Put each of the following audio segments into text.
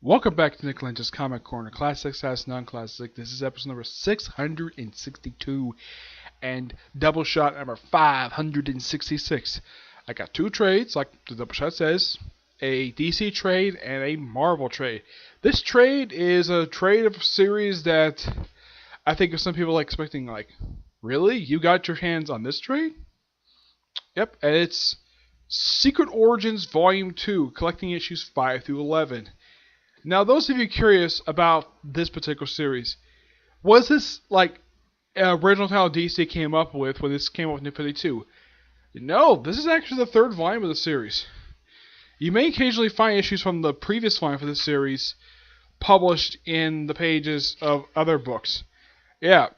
Welcome back to Nick Lenz's Comic Corner, Classics as Non-Classic. This is episode number 662 and Doubleshot number 566. I got two trades, like the Doubleshot says, a DC trade and a Marvel trade. This trade is a trade of a series that I think some people are expecting, like, really? You got your hands on this trade? Yep, and it's Secret Origins Volume 2, collecting issues 5 through 11. Now, those of you curious about this particular series, was this like an original title DC came up with when this came up with New 52? No, this is actually the third volume of the series. You may occasionally find issues from the previous volume for this series published in the pages of other books. Yeah.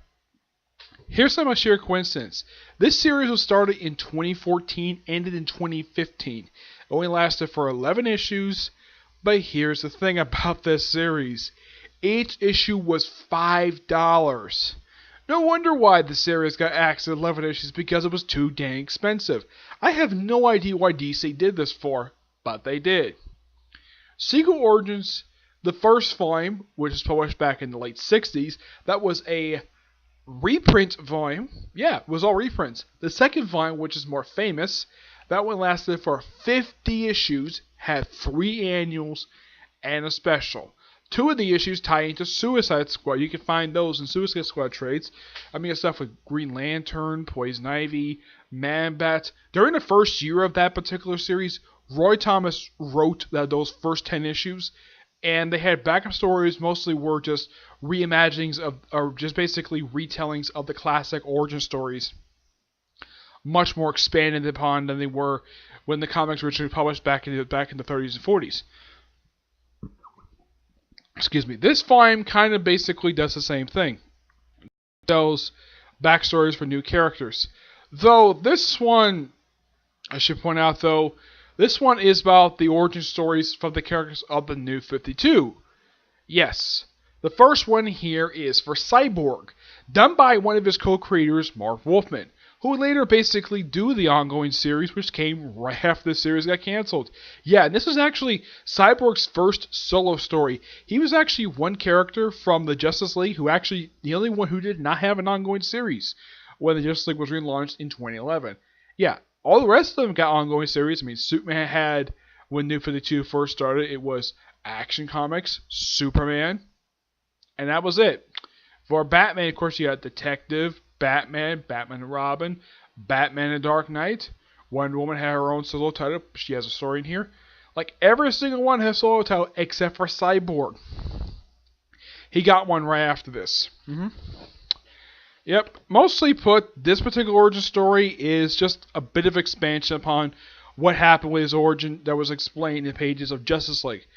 Here's some sheer coincidence. This series was started in 2014, ended in 2015. It only lasted for 11 issues. But here's the thing about this series. Each issue was $5. No wonder why the series got axed at 11 issues, because it was too dang expensive. I have no idea why DC did this for, but they did. Secret Origins, the first volume, which was published back in the late 60s, that was a reprint volume. Yeah, it was all reprints. The second volume, which is more famous, that one lasted for 50 issues, had 3 annuals, and a special. 2 of the issues tie into Suicide Squad. You can find those in Suicide Squad trades. I mean, stuff with Green Lantern, Poison Ivy, Man-Bat. During the first year of that particular series, Roy Thomas wrote those first 10 issues, and they had backup stories, mostly were just reimaginings of, or just basically retellings of the classic origin stories. Much more expanded upon than they were when the comics were originally published back in the 30s and 40s. Excuse me. This volume kind of basically does the same thing. Those backstories for new characters. Though this one, I should point out though, this one is about the origin stories from the characters of the New 52. Yes. The first one here is for Cyborg, done by one of his co-creators, Mark Wolfman, who would later basically do the ongoing series, which came right after the series got canceled. Yeah, and this was actually Cyborg's first solo story. He was actually one character from the Justice League who actually, the only one who did not have an ongoing series when the Justice League was relaunched in 2011. Yeah, all the rest of them got ongoing series. I mean, Superman had, when New 52 first started, it was Action Comics, Superman, and that was it. For Batman, of course, you got Detective, Batman, Batman and Robin, Batman and Dark Knight. Wonder Woman had her own solo title. She has a story in here. Like, every single one has a solo title except for Cyborg. He got one right after this. Yep. Mostly put, this particular origin story is just a bit of expansion upon what happened with his origin that was explained in the pages of Justice League.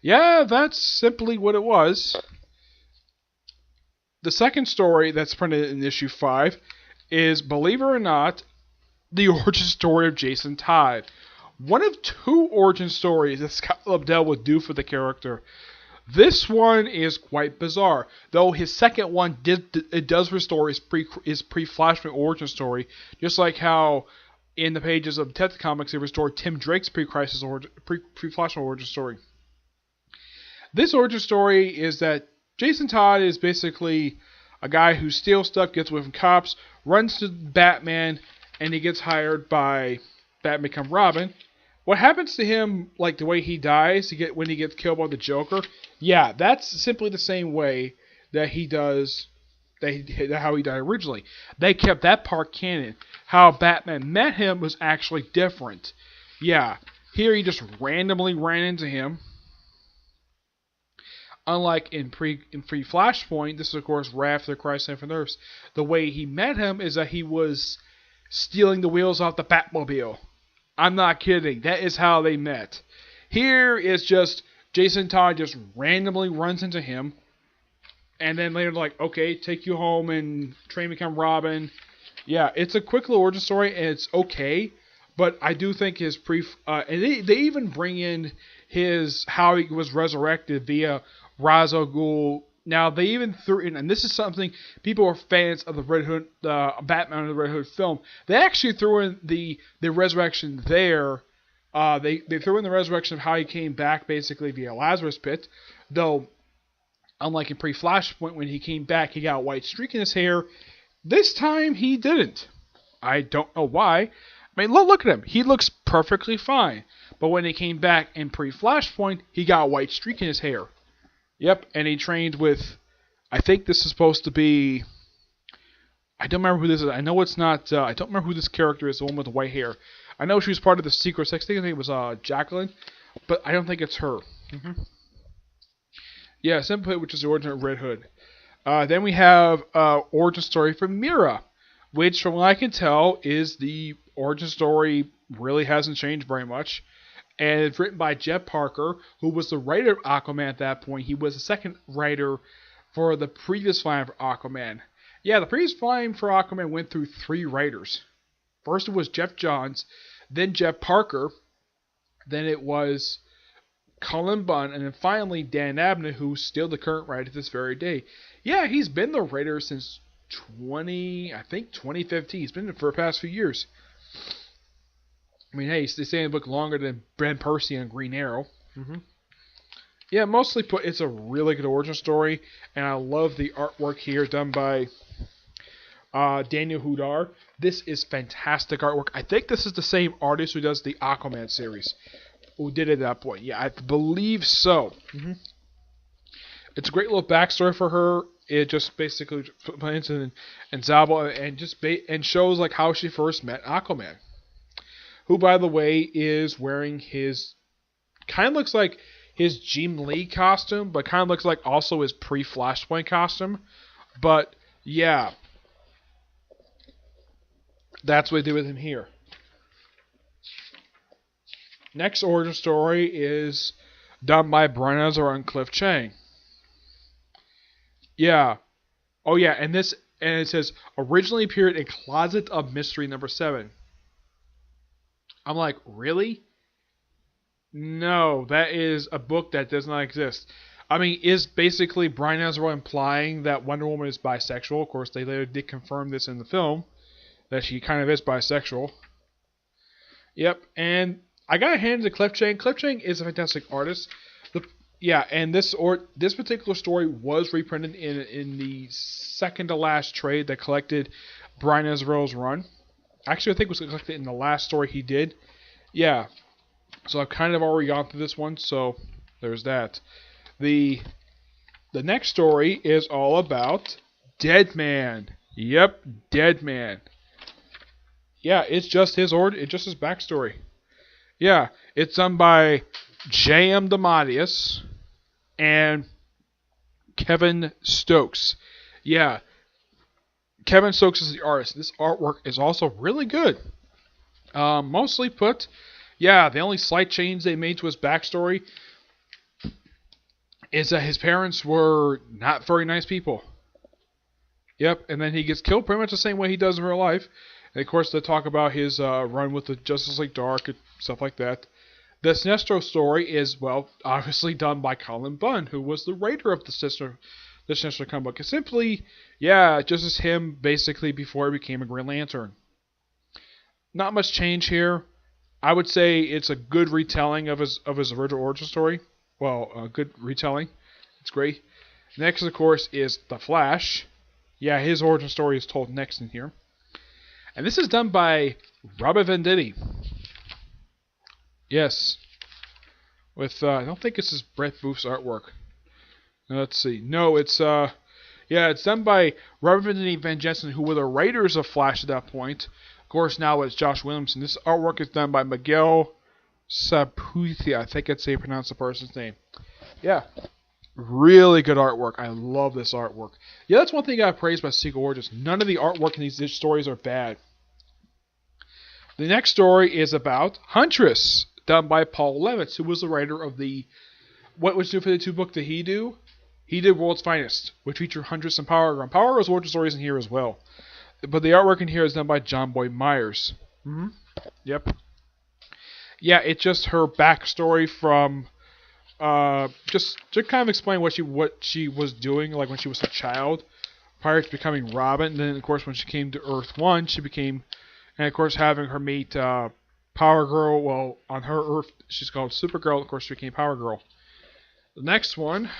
Yeah, that's simply what it was. The second story that's printed in issue 5 is, believe it or not, the origin story of Jason Todd. One of 2 origin stories that Scott Lobdell would do for the character. This one is quite bizarre, though his second one does restore his pre-Flashpoint origin story, just like how in the pages of Detective Comics they restored Tim Drake's pre-Flashpoint origin story. This origin story is that Jason Todd is basically a guy who steals stuff, gets away from cops, runs to Batman, and he gets hired by Batman become Robin. What happens to him, like the way he dies, when he gets killed by the Joker? Yeah, that's simply the same way that he does, how he died originally. They kept that part canon. How Batman met him was actually different. Yeah, here he just randomly ran into him. Unlike in pre-Flashpoint, this is of course right after Crisis on Infinite Earths. The way he met him is that he was stealing the wheels off the Batmobile. I'm not kidding. That is how they met. Here is just Jason Todd just randomly runs into him, and then later like, okay, take you home and train to become Robin. Yeah, it's a quick little origin story, and it's okay. But I do think his and they even bring in his how he was resurrected via Ra's al Ghul. Now they even threw in, and this is something people are fans of the Red Hood, Batman and the Red Hood film. They actually threw in the resurrection there They threw in the resurrection of how he came back basically via Lazarus Pit, though unlike in pre-Flashpoint when he came back, he got a white streak in his hair. This time he didn't. I don't know why. I mean, look at him. He looks perfectly fine. But when he came back in pre-Flashpoint, he got a white streak in his hair. Yep, and he trained with, I think this is supposed to be, I don't remember who this is. I know it's not, I don't remember who this character is, the one with the white hair. I know she was part of the Secret Six thing. I think it was Jacqueline, but I don't think it's her. Yeah, Simply, which is the origin of Red Hood. Then we have origin story for Mira, which from what I can tell is the origin story really hasn't changed very much. And it's written by Jeff Parker, who was the writer of Aquaman at that point. He was the second writer for the previous line for Aquaman. Yeah, the previous line for Aquaman went through 3 writers. First it was Jeff Johns, then Jeff Parker, then it was Cullen Bunn, and then finally Dan Abnett, who's still the current writer to this very day. Yeah, he's been the writer since 2015. He's been there for the past few years. I mean, hey, they stay in the book longer than Ben Percy and Green Arrow. Yeah, mostly put, it's a really good origin story, and I love the artwork here done by Daniel Hudar. This is fantastic artwork. I think this is the same artist who does the Aquaman series, who did it at that point. Yeah, I believe so. It's a great little backstory for her. It just basically plants in Zaba and just and shows like how she first met Aquaman, who, by the way, is wearing his, kind of looks like his Jim Lee costume, but kind of looks like also his pre-Flashpoint costume. But, yeah. That's what they did with him here. Next origin story is done by Brian Azzarello and Cliff Chiang. Yeah. Oh, yeah, and it says, originally appeared in Closet of Mystery #7. I'm like, really? No, that is a book that does not exist. I mean, is basically Brian Azzarello implying that Wonder Woman is bisexual? Of course, they later did confirm this in the film, that she kind of is bisexual. Yep, and I gotta hand it to Cliff Chiang. Cliff Chiang is a fantastic artist. Yeah, and this particular story was reprinted in the second to last trade that collected Brian Azzarello's run. Actually, I think it was collected in the last story he did. Yeah. So I've kind of already gone through this one, so there's that. The next story is all about Dead Man. Yep, Dead Man. Yeah, it's just his backstory. Yeah, it's done by J.M. DeMatteis and Kevin Stokes. Yeah. Kevin Stokes is the artist. This artwork is also really good. Mostly put, yeah, the only slight change they made to his backstory is that his parents were not very nice people. Yep, and then he gets killed pretty much the same way he does in real life. And of course, they talk about his run with the Justice League Dark and stuff like that. The Sinestro story is, well, obviously done by Cullen Bunn, who was the writer of the Sinestro comic book. It's simply, yeah, just as him basically before he became a Green Lantern. Not much change here. I would say it's a good retelling of his original origin story. Well, a good retelling. It's great. Next, of course, is The Flash. Yeah, his origin story is told next in here. And this is done by Robert Venditti. Yes. With, I don't think this is Brett Booth's artwork. Let's see. No, it's, yeah, it's done by Robert Venditti and Van Jensen, who were the writers of Flash at that point. Of course, now it's Josh Williamson. This artwork is done by Miguel Saputhia. I think that's how you pronounce the person's name. Yeah. Really good artwork. I love this artwork. Yeah, that's one thing I praise about Secret Origins. None of the artwork in these stories are bad. The next story is about Huntress, done by Paul Levitz, who was the writer of the... What was New 52 book did he do? He did World's Finest, which featured Huntress and Power Girl. Power Girl's origin stories in here as well. But the artwork in here is done by John Boy Myers. Yep. Yeah, it's just her backstory from... just to kind of explain what she was doing, like when she was a child, prior to becoming Robin. And then, of course, when she came to Earth 1, she became... And, of course, having her meet Power Girl, well, on her Earth, she's called Supergirl. Of course, she became Power Girl. The next one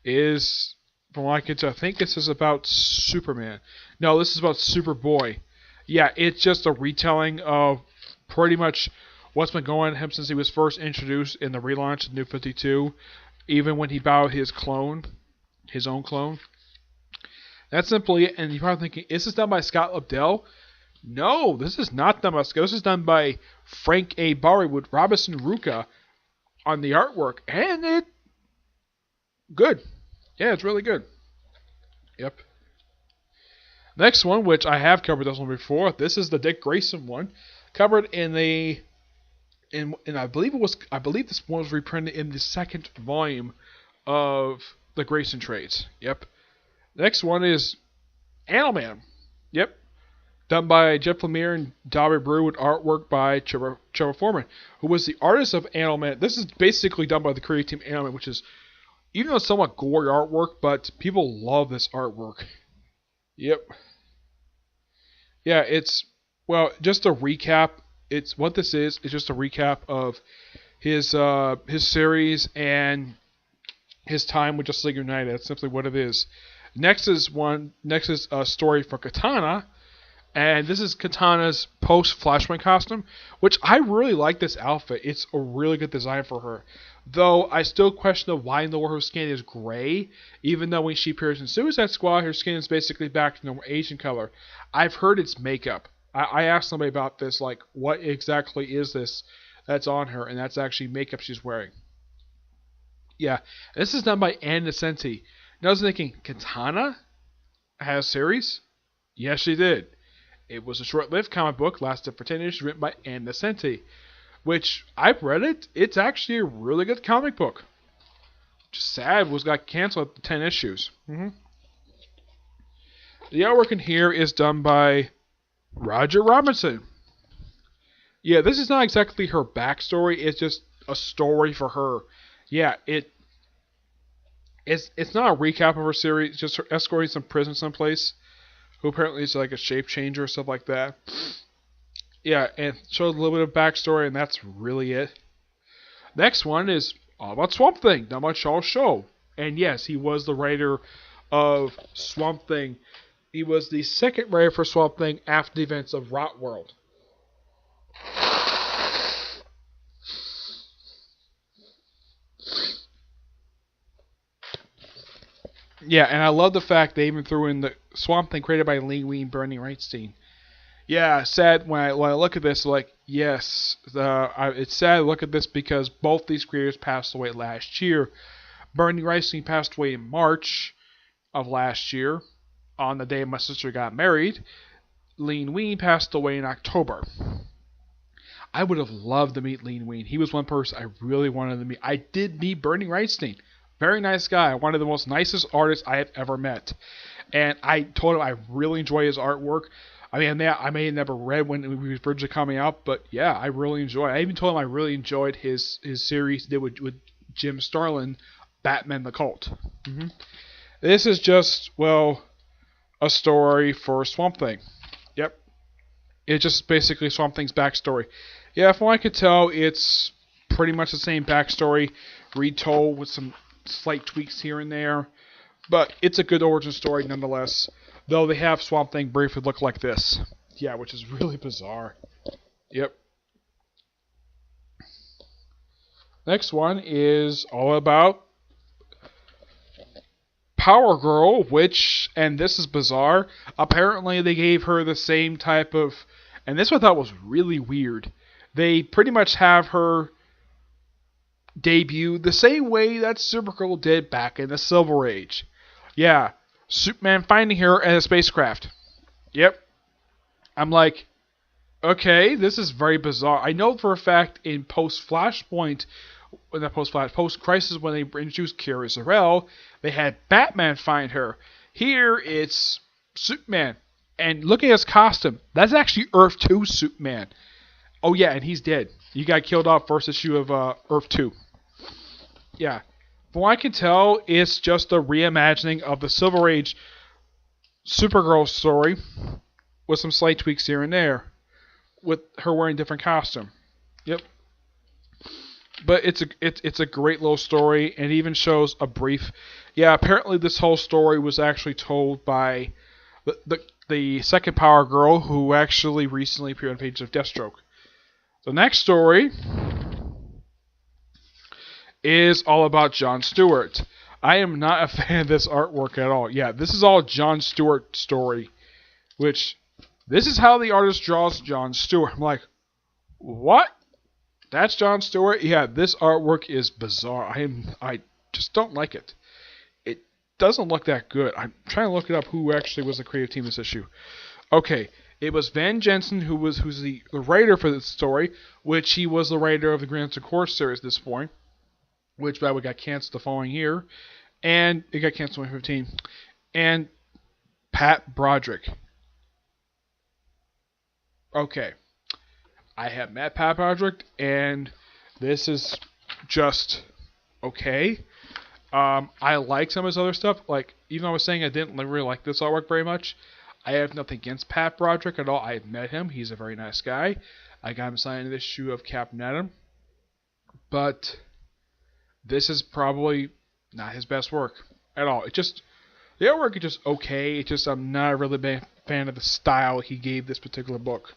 is, from what I can tell, I think this is about Superman. No, this is about Superboy. Yeah, it's just a retelling of pretty much what's been going on him since he was first introduced in the relaunch of New 52, even when he bowed his clone, his own clone. That's simply it, and you're probably thinking, is this done by Scott Lobdell? No, this is not done by Scott. This is done by Frank A. Barry with Robinson Ruka on the artwork, and it good. Yeah, it's really good. Yep. Next one, which I have covered this one before. This is the Dick Grayson one, covered in the I believe this one was reprinted in the second volume of the Grayson trades. Yep. Next one is Animal. Yep. Done by Jeff Lemire and Darby Brew with artwork by Trevor Foreman, who was the artist of Animal. This is basically done by the creative team Animal, which is, even though it's somewhat gory artwork, but people love this artwork. Yep. Yeah, it's, well, just a recap. It's what this is. It's just a recap of his series and his time with Justice League United. That's simply what it is. Next is a story for Katana, and this is Katana's post-Flashpoint costume, which I really like this outfit. It's a really good design for her. Though I still question why in the world her skin is gray, even though when she appears in Suicide Squad, her skin is basically back to normal Asian color. I've heard it's makeup. I asked somebody about this, like, what exactly is this that's on her, and that's actually makeup she's wearing. Yeah, this is done by Ann Nocenti. Now I was thinking, Katana has a series? Yes, she did. It was a short-lived comic book, lasted for 10 issues, written by Ann Nocenti, which I've read it. It's actually a really good comic book. Just sad was got canceled at 10 issues. The artwork in here is done by Roger Robinson. Yeah, this is not exactly her backstory. It's just a story for her. Yeah, it's not a recap of her series. It's just her escorting some prison someplace, who apparently is like a shape changer or stuff like that. Yeah, and shows a little bit of backstory, and that's really it. Next one is all about Swamp Thing, done by Charles Show. And yes, he was the writer of Swamp Thing. He was the second writer for Swamp Thing after the events of Rot World. Yeah, and I love the fact they even threw in the Swamp Thing created by Lee Wein, Bernie Wrightstein. Yeah, sad when I look at this, like, yes, it's sad to look at this because both these creators passed away last year. Bernie Wrightstein passed away in March of last year, on the day my sister got married. Lee Wein passed away in October. I would have loved to meet Lee Wein. He was one person I really wanted to meet. I did meet Bernie Wrightstein. Very nice guy. One of the most nicest artists I have ever met. And I told him I really enjoy his artwork. I mean, I may have never read when he was originally coming out, but yeah, I really enjoy it. I even told him I really enjoyed his series he did with Jim Starlin, Batman the Cult. This is just, well, a story for Swamp Thing. Yep. It's just basically Swamp Thing's backstory. Yeah, from what I could tell, it's pretty much the same backstory, retold with some slight tweaks here and there. But it's a good origin story nonetheless. Though they have Swamp Thing briefly look like this. Yeah, which is really bizarre. Yep. Next one is all about Power Girl, which, and this is bizarre, apparently they gave her the same type of, and this I thought was really weird. They pretty much have her debut the same way that Supergirl did back in the Silver Age. Yeah, Superman finding her at a spacecraft. Yep. I'm like, okay, this is very bizarre. I know for a fact in post-Flashpoint, post-Crisis when they introduced Kara Zor-El, they had Batman find her. Here, it's Superman. And looking at his costume, that's actually Earth 2 Superman. Oh yeah, and he's dead. He got killed off first issue of Earth 2. Yeah. From what I can tell, it's just a reimagining of the Silver Age Supergirl story with some slight tweaks here and there. with her wearing different costume. Yep. But it's a great little story, and it even shows a brief. Yeah, apparently this whole story was actually told by the second Power Girl, who actually recently appeared on pages of Deathstroke. The next story is all about Jon Stewart. I am not a fan of this artwork at all. Yeah, this is all Jon Stewart story, which this is how the artist draws Jon Stewart. I'm like, what? That's Jon Stewart? Yeah, this artwork is bizarre. I just don't like it. It doesn't look that good. I'm trying to look it up who actually was the creative team of this issue. Okay, it was Van Jensen who's the writer for this story, which he was the writer of the Grand Course series at this point, which by the way got canceled the following year, and it got canceled in 2015. And Pat Broderick. Okay. I have met Pat Broderick, and this is just okay. I like some of his other stuff. Like, even though I was saying I didn't really like this artwork very much, I have nothing against Pat Broderick at all. I have met him. He's a very nice guy. I got him signed this issue of Captain Atom. But this is probably not his best work at all. The artwork is just okay. It's just I'm not a really big fan of the style he gave this particular book.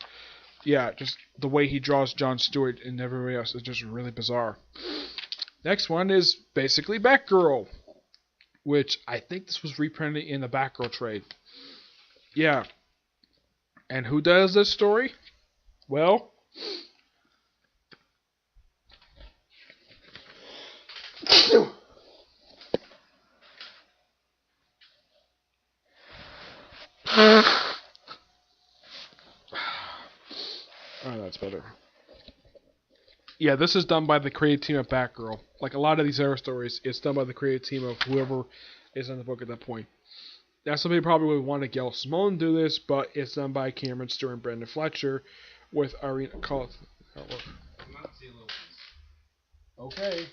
Yeah, just the way he draws Jon Stewart and everybody else is just really bizarre. Next one is basically Batgirl, which I think this was reprinted in the Batgirl trade. Yeah. And who does this story? Well, oh, that's better. Yeah, this is done by the creative team of Batgirl. Like a lot of these other stories, it's done by the creative team of whoever is in the book at that point. Now, somebody probably would want to Gail Simone do this, but it's done by Cameron Stewart and Brandon Fletcher with Irina Collett. Okay.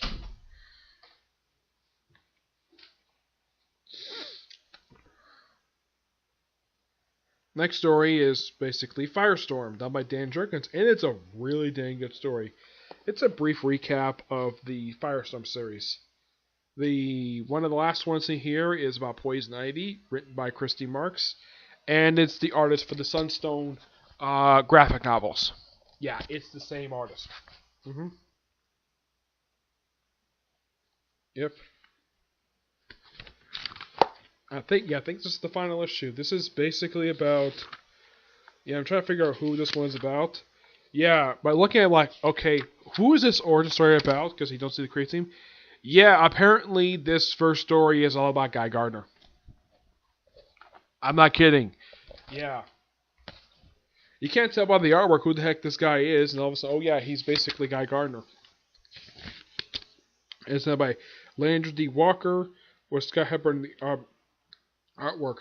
Next story is basically Firestorm, done by Dan Jerkins, and it's a really dang good story. It's a brief recap of the Firestorm series. One of the last ones in here is about Poison Ivy, written by Christy Marks, and it's the artist for the Sunstone graphic novels. Yeah, it's the same artist. Yep. I think this is the final issue. This is basically about. Yeah, I'm trying to figure out who this one's about. Yeah, by looking at like, okay, who is this origin story about? Because you don't see the creative team. Yeah, apparently this first story is all about Guy Gardner. I'm not kidding. Yeah. You can't tell by the artwork who the heck this guy is, and all of a sudden, oh yeah, he's basically Guy Gardner. It's done by Landry D. Walker with Scott Hepburn artwork.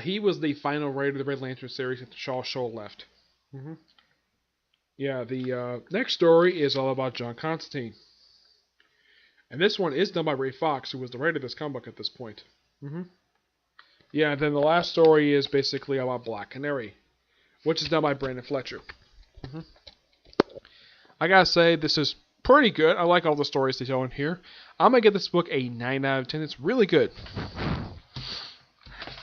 He was the final writer of the Red Lantern series after Shaw Show left. Yeah, the next story is all about John Constantine. And this one is done by Ray Fox, who was the writer of this comic book at this point. Yeah, and then the last story is basically about Black Canary, which is done by Brandon Fletcher. I gotta say, this is pretty good. I like all the stories they tell in here. I'm gonna give this book a 9 out of 10. It's really good.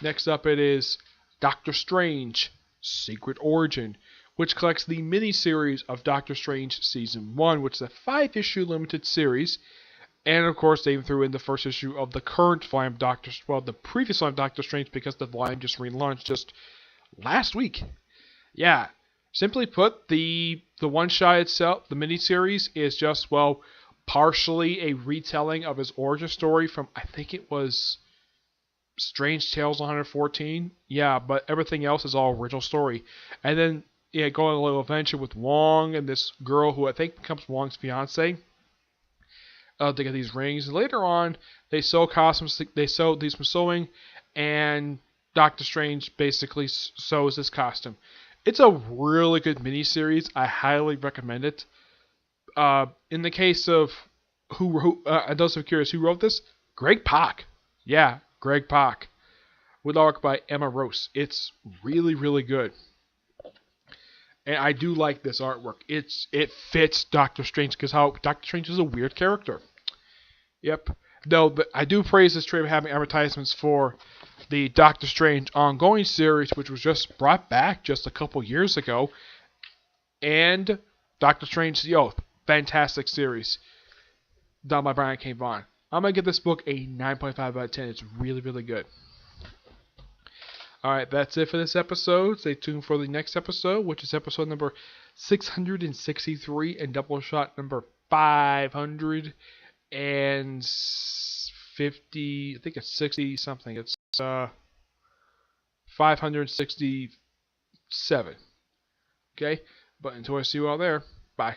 Next up, it is Doctor Strange, Secret Origin, which collects the mini-series of Doctor Strange Season 1, which is a 5-issue limited series. And, of course, they even threw in the first issue of the current volume of the previous volume of Doctor Strange, because the volume just relaunched just last week. Yeah. Simply put, the one-shot itself, the mini-series, is just, well, partially a retelling of his origin story from, I think it was Strange Tales 114. Yeah, but everything else is all original story. And then, yeah, going on a little adventure with Wong and this girl who I think becomes Wong's fiance. They get these rings. And later on, they sew costumes. They sew these from sewing, and Doctor Strange basically sews this costume. It's a really good miniseries. I highly recommend it. In the case of those who are curious, who wrote this? Greg Pak. Yeah, Greg Pak. With art by Emma Rose. It's really, really good. And I do like this artwork. It fits Doctor Strange because how Doctor Strange is a weird character. Yep. Though I do praise this trade for having advertisements for the Doctor Strange ongoing series, which was just brought back just a couple years ago, and Doctor Strange the Oath. Fantastic series. Done by Brian K. Vaughan. I'm going to give this book a 9.5 out of 10. It's really, really good. Alright, that's it for this episode. Stay tuned for the next episode, which is episode number 663 and Doubleshot number 550. I think it's 60 something. It's 567. Okay? But until I see you all there, bye.